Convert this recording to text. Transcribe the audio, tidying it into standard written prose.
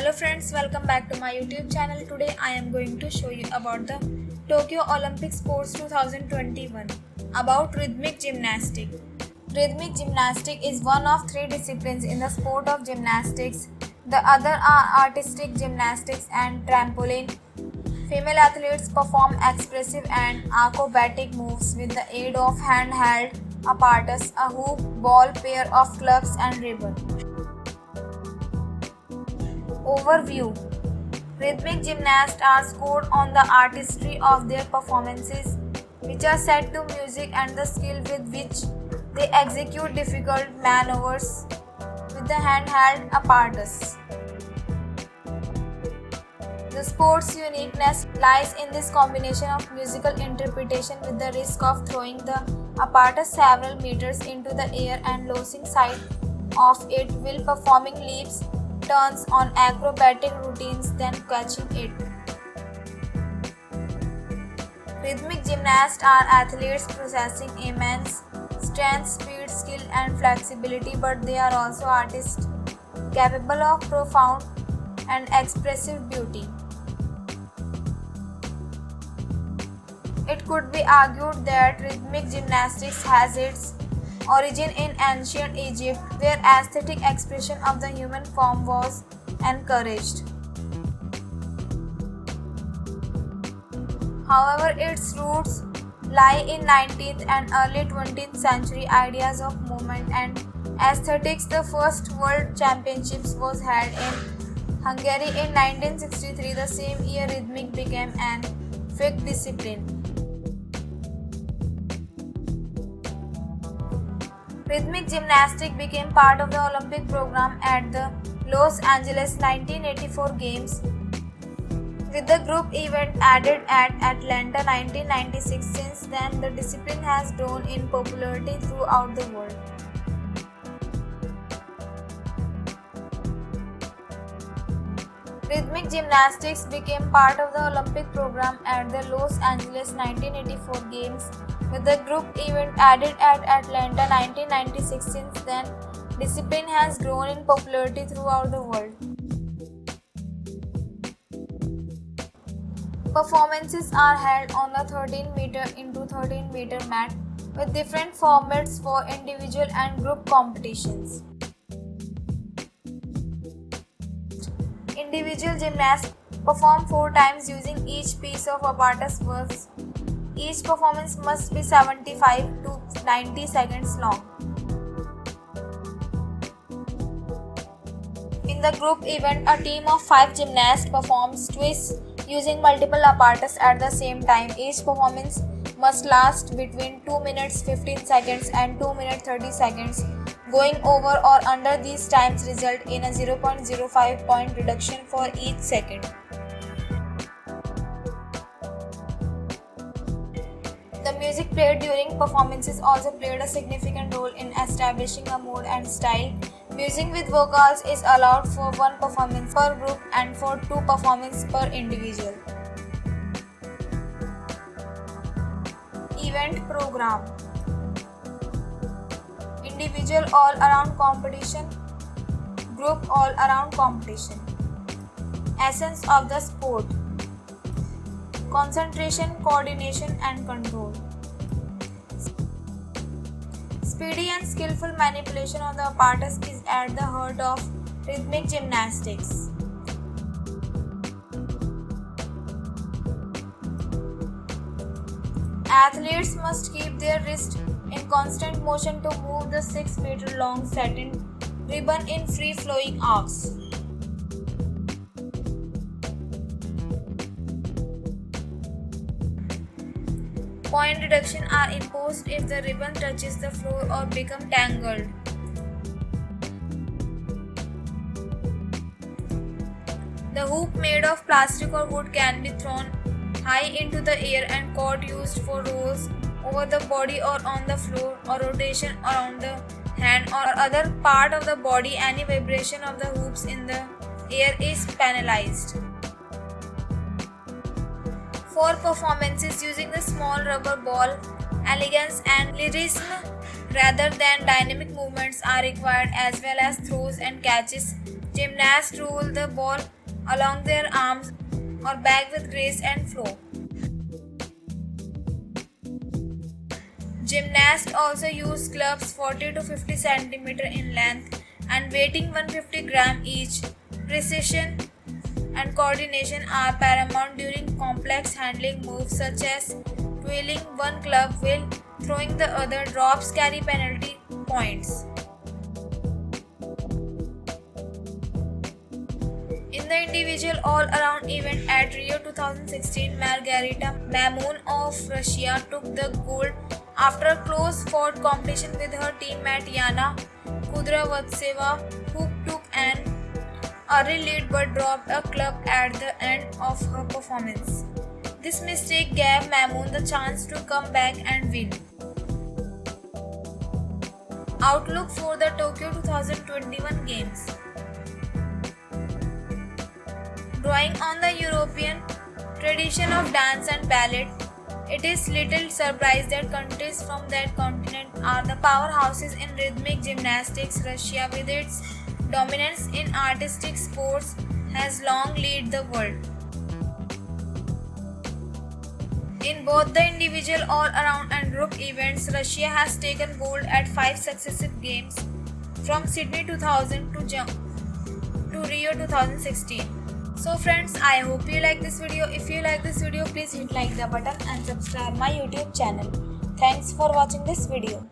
Hello friends, welcome back to my YouTube channel. Today I am going to show you about the Tokyo Olympic Sports 2021 about rhythmic gymnastic. Rhythmic gymnastic is one of three disciplines in the sport of gymnastics. The other are artistic gymnastics and trampoline. Female athletes perform expressive and acrobatic moves with the aid of handheld apparatus, a hoop, ball, pair of clubs and ribbon. Overview. Rhythmic gymnasts are scored on the artistry of their performances, which are set to music, and the skill with which they execute difficult maneuvers with the handheld apparatus. The sport's uniqueness lies in this combination of musical interpretation with the risk of throwing the apparatus several meters into the air and losing sight of it while performing leaps, turns on acrobatic routines, then catching it. Rhythmic gymnasts are athletes possessing immense strength, speed, skill, and flexibility, but they are also artists capable of profound and expressive beauty. It could be argued that rhythmic gymnastics has its origin in ancient Egypt, where aesthetic expression of the human form was encouraged. However, its roots lie in 19th and early 20th century ideas of movement and aesthetics. The first World Championships was held in Hungary in 1963. The same year, rhythmic became an Olympic discipline. Rhythmic gymnastics became part of the Olympic program at the Los Angeles 1984 Games, with the group event added at Atlanta 1996. Since then, the discipline has grown in popularity throughout the world. Rhythmic gymnastics became part of the Olympic program at the Los Angeles 1984 Games, with the group event added at Atlanta 1996. Since then, discipline has grown in popularity throughout the world. Performances are held on the 13-meter into 13-meter mat with different formats for individual and group competitions. Individual gymnasts perform 4 times using each piece of apparatus once. Each performance must be 75 to 90 seconds long. In the group event, a team of 5 gymnasts performs twists using multiple apparatus at the same time. Each performance must last between 2 minutes 15 seconds and 2 minutes 30 seconds. Going over or under these times result in a 0.05 point reduction for each second. The music played during performances also played a significant role in establishing a mood and style. Music with vocals is allowed for 1 performance per group and for 2 performances per individual. Event program. Individual all-around competition, group all-around competition. Essence of the sport: concentration, coordination and control. Speedy and skillful manipulation of the apparatus is at the heart of rhythmic gymnastics. Athletes must keep their wrist in constant motion to move the 6-meter long satin ribbon in free-flowing arcs. Point reduction are imposed if the ribbon touches the floor or become tangled. The hoop made of plastic or wood can be thrown high into the air and cord used for rolls over the body or on the floor, or rotation around the hand or other part of the body. Any vibration of the hoops in the air is penalized. For performances using the small rubber ball, elegance and lyricism rather than dynamic movements are required, as well as throws and catches Gymnasts roll the ball along their arms or back with grace and flow. Gymnasts also use clubs 40 to 50 cm in length and weighing 150 gram each. Precision and coordination are paramount during complex handling moves such as twirling one club while throwing the other. Drops carry penalty points. In the individual all-around event at Rio 2016, Margarita Mamoun of Russia took the gold after a close-fought competition with her teammate Yana Kudryavtseva, who took an early lead but dropped a club at the end of her performance. This mistake gave Mamoun the chance to come back and win. Outlook for the Tokyo 2021 Games. Drawing on the European tradition of dance and ballet, it is little surprise that countries from that continent are the powerhouses in rhythmic gymnastics. Russia, with its dominance in artistic sports, has long led the world. In both the individual all-around and group events, Russia has taken gold at 5 successive games, from Sydney 2000 to Rio 2016. So friends, I hope you like this video. If you like this video, please hit like the button and subscribe my YouTube channel. Thanks for watching this video.